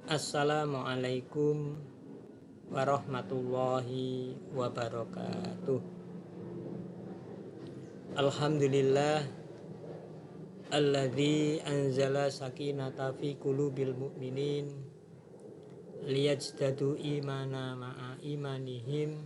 Assalamualaikum warahmatullahi wabarakatuh. Alhamdulillah alladzi anzala sakinata fi qulubil mu'minin liyajdadu imana ma'a imanihim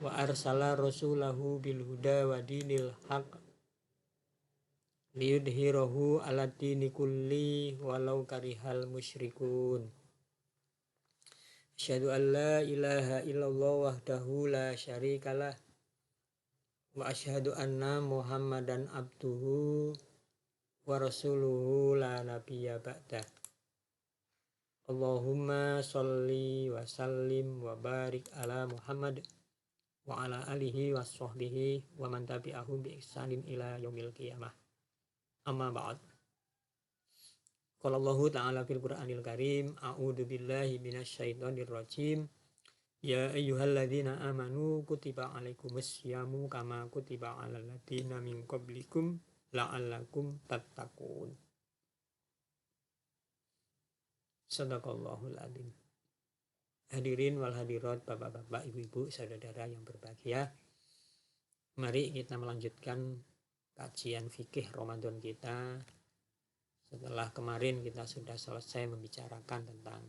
wa arsala rasulahu bil huda wa dinil haq liyudhhirahu ala dini kulli walau karihal musyrikun. Asyhadu an la ilaha illallah wahdahu la syarikalah wa asyhadu anna Muhammadan abduhu wa rasuluhu la nabiyya ba'dah. Allahumma sholli wa sallim wa barik ala Muhammad wa ala alihi wa sahbihi wa man tabi'ahum bi ihsanin ila yaumil qiyamah. Amma ba'd. Qala Allahu ta'ala fil Qur'anil Karim, a'udzu billahi minasyaitonir rajim. Ya ayyuhalladzina amanu kutiba alaikumus syamu kama kutiba alal ladzina min qablikum la'allakum tattaqun. Shadaqallahul adzim. Hadirin wal hadirat, bapak-bapak, ibu-ibu, saudara yang berbahagia. Mari kita melanjutkan kajian fikih Ramadan kita. Setelah kemarin kita sudah selesai membicarakan tentang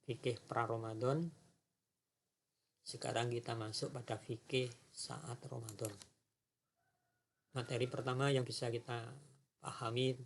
fikih pra-Ramadan, sekarang kita masuk pada fikih saat Ramadan. Materi pertama yang bisa kita pahami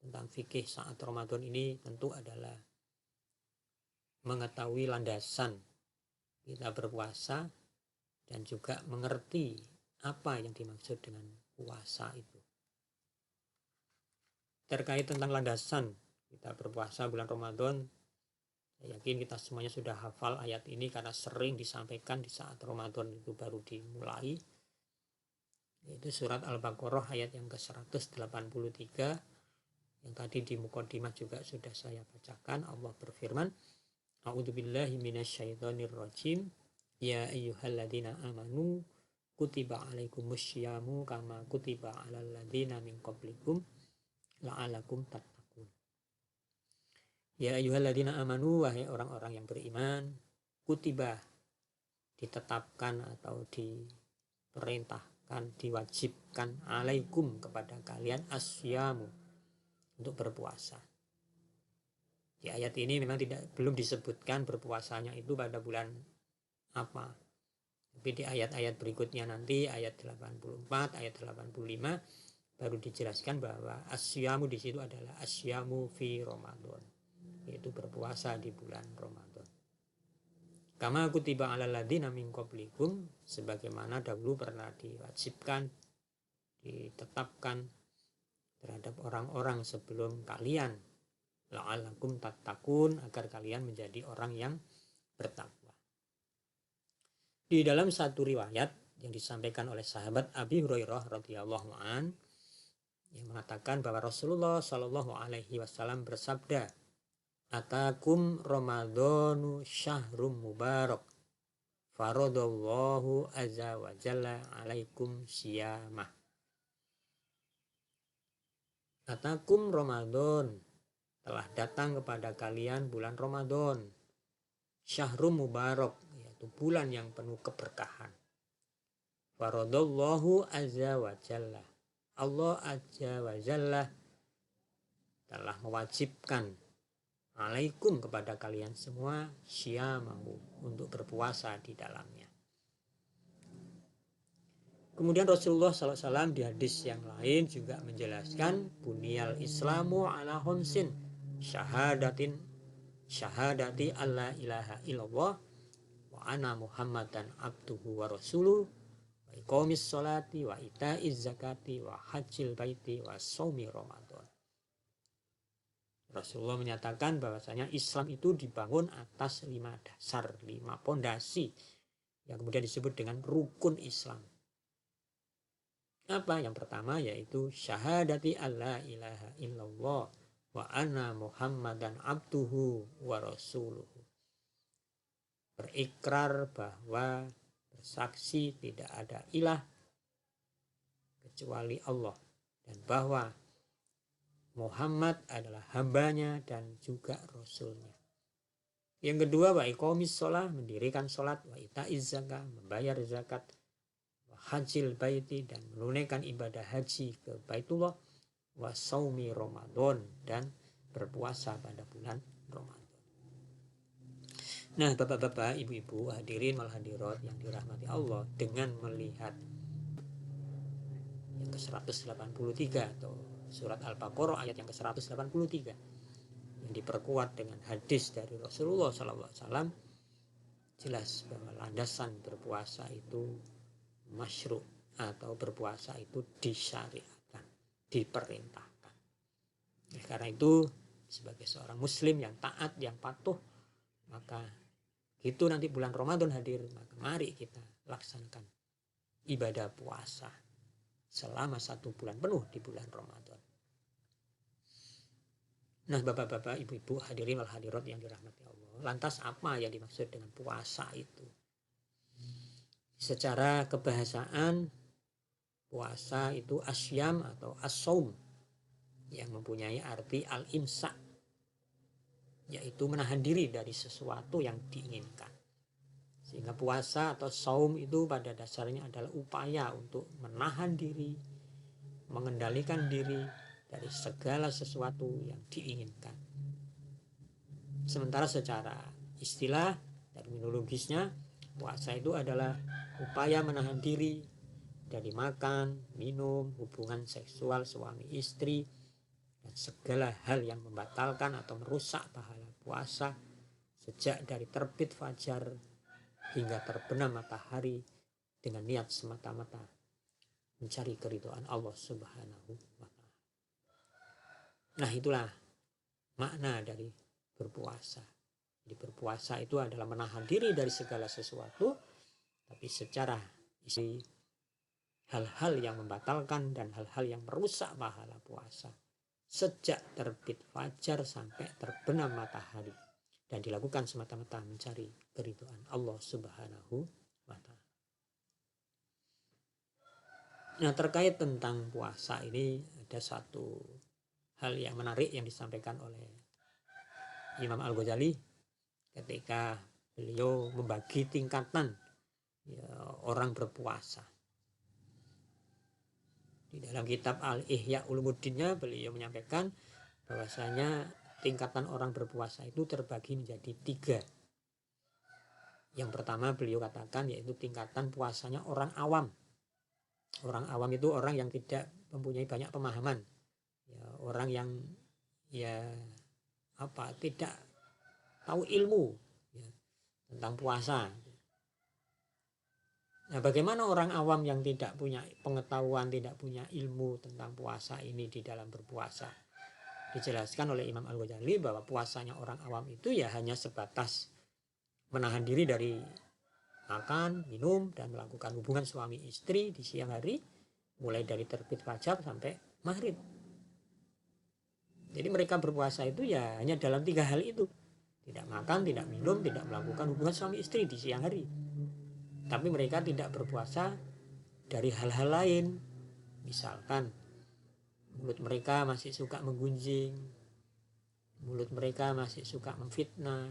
tentang fikih saat Ramadan ini tentu adalah mengetahui landasan kita berpuasa dan juga mengerti apa yang dimaksud dengan puasa itu. Terkait tentang landasan kita berpuasa bulan Ramadan, saya yakin kita semuanya sudah hafal ayat ini karena sering disampaikan di saat Ramadan itu baru dimulai. Yaitu surat Al-Baqarah ayat yang ke-183 yang tadi di mukadimah juga sudah saya bacakan. Allah berfirman, A'udzubillahi minasyaitonir rajim. Ya ayyuhalladzina amanu kutiba alaikumusyamu kama kutiba alal ladzina min qablikum la'alakum tattaqun. Ya ayyuhalladzina amanu, wahai orang-orang yang beriman, kutiba ditetapkan atau diperintahkan, diwajibkan alaikum kepada kalian asyamu untuk berpuasa. Di ayat ini memang belum disebutkan berpuasanya itu pada bulan apa. Tapi di ayat-ayat berikutnya nanti ayat 84, ayat 85 baru dijelaskan bahwa asyamu di situ adalah asyamu fi Ramadan, yaitu berpuasa di bulan Ramadan. Kama kutiba alal ladzina min qablikum, sebagaimana dahulu pernah diwajibkan, ditetapkan terhadap orang-orang sebelum kalian, la'allakum tattaqun, agar kalian menjadi orang yang bertakwa. Di dalam satu riwayat yang disampaikan oleh sahabat Abi Hurairah radhiyallahu an, yang mengatakan bahwa Rasulullah Shallallahu Alaihi Wasallam bersabda, Atakum Ramadhanu syahrum mubarak, faradallahu azza wa jalla alaikum siyamah. Atakum Ramadan, telah datang kepada kalian bulan Ramadan, syahrum mubarak, yaitu bulan yang penuh keberkahan. Faradallahu azza wa jalla, Allah azza wa jalla telah mewajibkan alaikum kepada kalian semua syiyamahu, untuk berpuasa di dalamnya. Kemudian Rasulullah SAW di hadis yang lain juga menjelaskan, Bunyal Islamu ala khamsin, syahadati alla ilaha illallah wa ana Muhammadan abduhu wa rasuluh wa iqamis sholati wa itaiz zakati wa hajjil baiti wa shaumi Ramadan. Rasulullah menyatakan bahwasanya Islam itu dibangun atas 5 dasar, 5 pondasi yang kemudian disebut dengan rukun Islam. Apa? Yang pertama yaitu syahadati alla ilaha illallah wa anna Muhammadan abduhu wa rasuluhu. Berikrar bahwa bersaksi tidak ada ilah kecuali Allah, dan bahwa Muhammad adalah hambanya dan juga rasulnya. Yang kedua, wa iqomis sholat, mendirikan sholat, wa itaiz zakat, membayar zakat, wa hajil baiti, dan menunaikan ibadah haji ke Baitullah, wa saumi Ramadan, dan berpuasa pada bulan Ramadan. Nah, bapak-bapak, ibu-ibu, hadirin wal hadirat yang dirahmati Allah, dengan melihat yang ke-183 atau surat Al-Baqarah ayat yang ke-183 yang diperkuat dengan hadis dari Rasulullah SAW, jelas bahwa landasan berpuasa itu masyru' atau berpuasa itu disyariatkan, diperintahkan. Karena itu sebagai seorang muslim yang taat, yang patuh, maka itu nanti bulan Ramadan hadir, maka mari kita laksanakan ibadah puasa selama 1 bulan penuh di bulan Ramadan. Nah, bapak-bapak, ibu-ibu, hadirin wal hadirat yang dirahmati Allah, lantas apa yang dimaksud dengan puasa itu? Secara kebahasaan, puasa itu asyam atau as-saum yang mempunyai arti al-imsak, yaitu menahan diri dari sesuatu yang diinginkan. Sehingga puasa atau saum itu pada dasarnya adalah upaya untuk menahan diri, mengendalikan diri dari segala sesuatu yang diinginkan. Sementara secara istilah, terminologisnya, puasa itu adalah upaya menahan diri dari makan, minum, hubungan seksual suami istri, dan segala hal yang membatalkan atau merusak pahala puasa sejak dari terbit fajar hingga terbenam matahari dengan niat semata-mata mencari keridhaan Allah Subhanahu wa Ta'ala. Nah, itulah makna dari berpuasa. Jadi berpuasa itu adalah menahan diri dari segala sesuatu, tapi secara isi hal-hal yang membatalkan dan hal-hal yang merusak pahala puasa sejak terbit fajar sampai terbenam matahari, dan dilakukan semata-mata mencari keridhaan Allah Subhanahu wa Ta'ala. Nah, terkait tentang puasa ini ada satu hal yang menarik yang disampaikan oleh Imam Al-Ghazali ketika beliau membagi tingkatan orang berpuasa. Di dalam kitab Al-Ihya Ulumuddinnya beliau menyampaikan bahwasanya tingkatan orang berpuasa itu terbagi menjadi 3. Yang pertama beliau katakan yaitu tingkatan puasanya orang awam. Orang awam itu orang yang tidak mempunyai banyak pemahaman, orang yang tidak tahu ilmu tentang puasa. Nah, bagaimana orang awam yang tidak punya pengetahuan, tidak punya ilmu tentang puasa ini di dalam berpuasa? Dijelaskan oleh Imam Al-Ghazali bahwa puasanya orang awam itu ya hanya sebatas menahan diri dari makan, minum, dan melakukan hubungan suami istri di siang hari, mulai dari terbit fajar sampai maghrib. Jadi mereka berpuasa itu ya hanya dalam 3 hal itu. Tidak makan, tidak minum, tidak melakukan hubungan suami istri di siang hari. Tapi mereka tidak berpuasa dari hal-hal lain. Misalkan mulut mereka masih suka menggunjing, mulut mereka masih suka memfitnah,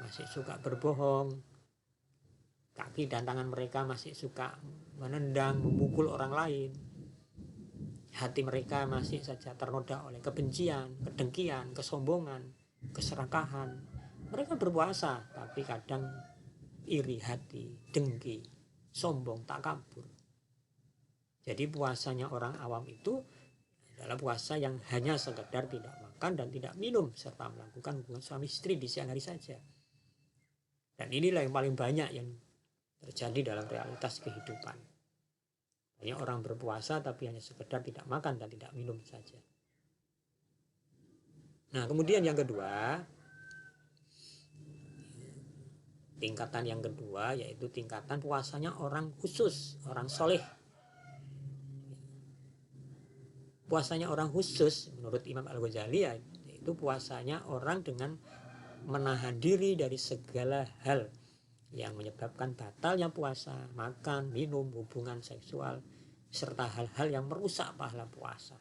masih suka berbohong, kaki dan tangan mereka masih suka menendang, memukul orang lain, hati mereka masih saja ternoda oleh kebencian, kedengkian, kesombongan, keserakahan. Mereka berpuasa tapi kadang iri hati, dengki, sombong, takabur. Jadi puasanya orang awam itu adalah puasa yang hanya sekedar tidak makan dan tidak minum serta melakukan hubungan suami istri di siang hari saja. Dan inilah yang paling banyak yang terjadi dalam realitas kehidupan. Banyak orang berpuasa tapi hanya sekedar tidak makan dan tidak minum saja. Nah, kemudian yang kedua, tingkatan yang kedua yaitu tingkatan puasanya orang khusus, orang soleh. Puasanya orang khusus menurut Imam Al-Ghazali yaitu puasanya orang dengan menahan diri dari segala hal yang menyebabkan batalnya puasa, makan, minum, hubungan seksual, serta hal-hal yang merusak pahala puasa.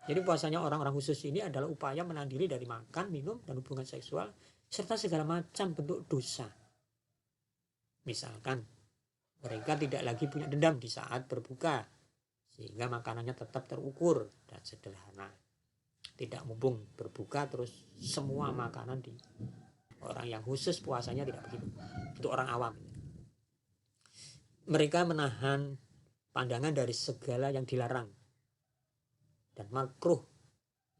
Jadi puasanya orang-orang khusus ini adalah upaya menahan diri dari makan, minum, dan hubungan seksual, serta segala macam bentuk dosa. Misalkan, mereka tidak lagi punya dendam di saat berbuka, sehingga makanannya tetap terukur dan sederhana. Tidak mumpung berbuka terus semua makanan di orang yang khusus puasanya tidak begitu. Itu orang awam. Mereka menahan pandangan dari segala yang dilarang dan makruh,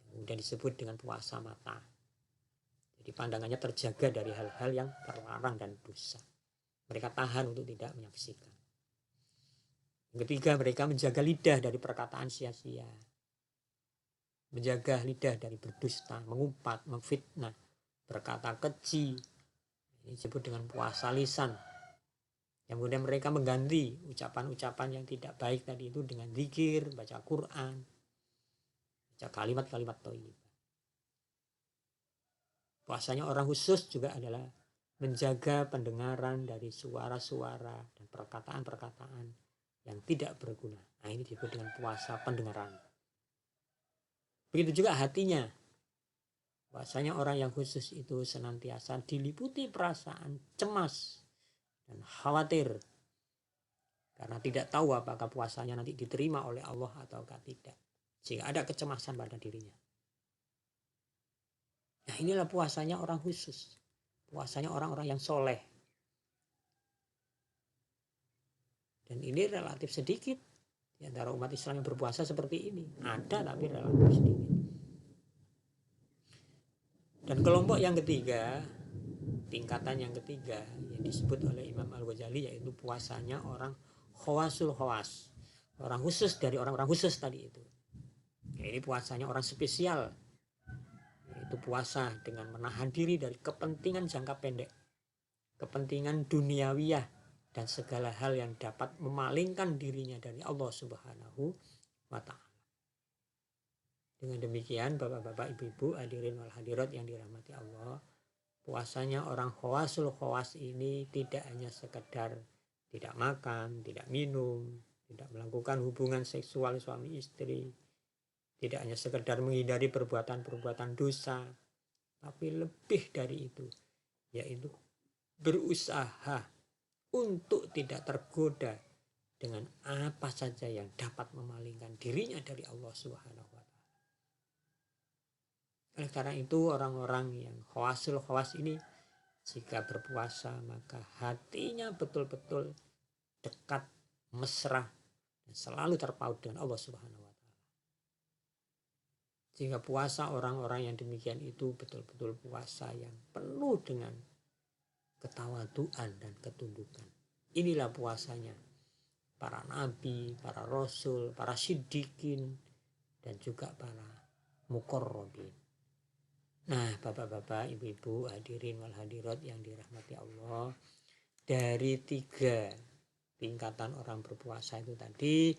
yang kemudian disebut dengan puasa mata. Jadi pandangannya terjaga dari hal-hal yang terlarang dan dosa. Mereka tahan untuk tidak menyaksikan. Yang ketiga, mereka menjaga lidah dari perkataan sia-sia, menjaga lidah dari berdusta, mengumpat, memfitnah, berkata keji. Ini disebut dengan puasa lisan. Yang kemudian mereka mengganti ucapan-ucapan yang tidak baik tadi itu dengan zikir, baca Quran, baca kalimat-kalimat thayyibah. Puasanya orang khusus juga adalah menjaga pendengaran dari suara-suara dan perkataan-perkataan yang tidak berguna. Nah, ini disebut dengan puasa pendengaran. Begitu juga hatinya. Puasanya orang yang khusus itu senantiasa diliputi perasaan cemas dan khawatir karena tidak tahu apakah puasanya nanti diterima oleh Allah ataukah tidak, sehingga ada kecemasan pada dirinya. Nah, inilah puasanya orang khusus, puasanya orang-orang yang soleh. Dan ini relatif sedikit di antara umat Islam yang berpuasa seperti ini. Ada tapi relatif sedikit. Dan kelompok yang ketiga, tingkatan yang ketiga yang disebut oleh Imam Al-Ghazali, yaitu puasanya orang khawasul khawas, orang khusus dari orang-orang khusus tadi itu. Ya, ini puasanya orang spesial, yaitu puasa dengan menahan diri dari kepentingan jangka pendek, kepentingan duniawiyah, dan segala hal yang dapat memalingkan dirinya dari Allah Subhanahu wa Ta'ala. Dengan demikian, bapak-bapak, ibu-ibu, hadirin wal hadirat yang dirahmati Allah, puasanya orang khawasul khawas ini tidak hanya sekedar tidak makan, tidak minum, tidak melakukan hubungan seksual suami istri, tidak hanya sekedar menghindari perbuatan-perbuatan dosa, tapi lebih dari itu, yaitu berusaha untuk tidak tergoda dengan apa saja yang dapat memalingkan dirinya dari Allah Subhanahu wa Ta'ala. Oleh karena itu, orang-orang yang khawasul khawas ini jika berpuasa maka hatinya betul-betul dekat, mesra, dan selalu terpaut dengan Allah Subhanahu wa Ta'ala. Jika puasa orang-orang yang demikian itu betul-betul puasa yang penuh dengan ketawaduan dan ketundukan. Inilah puasanya para nabi, para rasul, para siddiqin, dan juga para muqarrabin. Nah, bapak-bapak, ibu-ibu, hadirin wal hadirat yang dirahmati Allah, dari 3 tingkatan orang berpuasa itu tadi,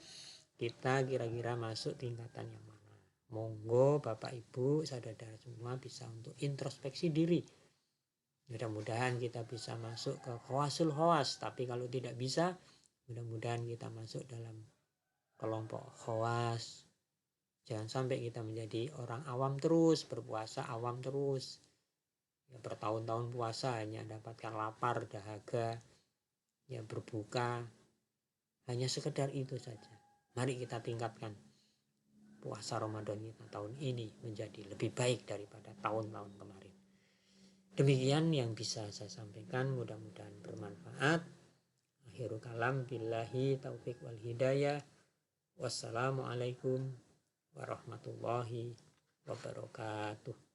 kita kira-kira masuk tingkatan yang mana? Monggo bapak ibu saudara semua bisa untuk introspeksi diri. Mudah-mudahan kita bisa masuk ke khawasul khawas, tapi kalau tidak bisa, mudah-mudahan kita masuk dalam kelompok khawas. Jangan sampai kita menjadi orang awam terus, berpuasa awam terus. Ya, bertahun-tahun puasa hanya dapatkan lapar, dahaga, ya berbuka, hanya sekedar itu saja. Mari kita tingkatkan puasa Ramadan kita tahun ini menjadi lebih baik daripada tahun-tahun kemarin. Demikian yang bisa saya sampaikan, mudah-mudahan bermanfaat. Akhirul kalam, billahi taufiq wal hidayah. Wassalamualaikum warahmatullahi wabarakatuh.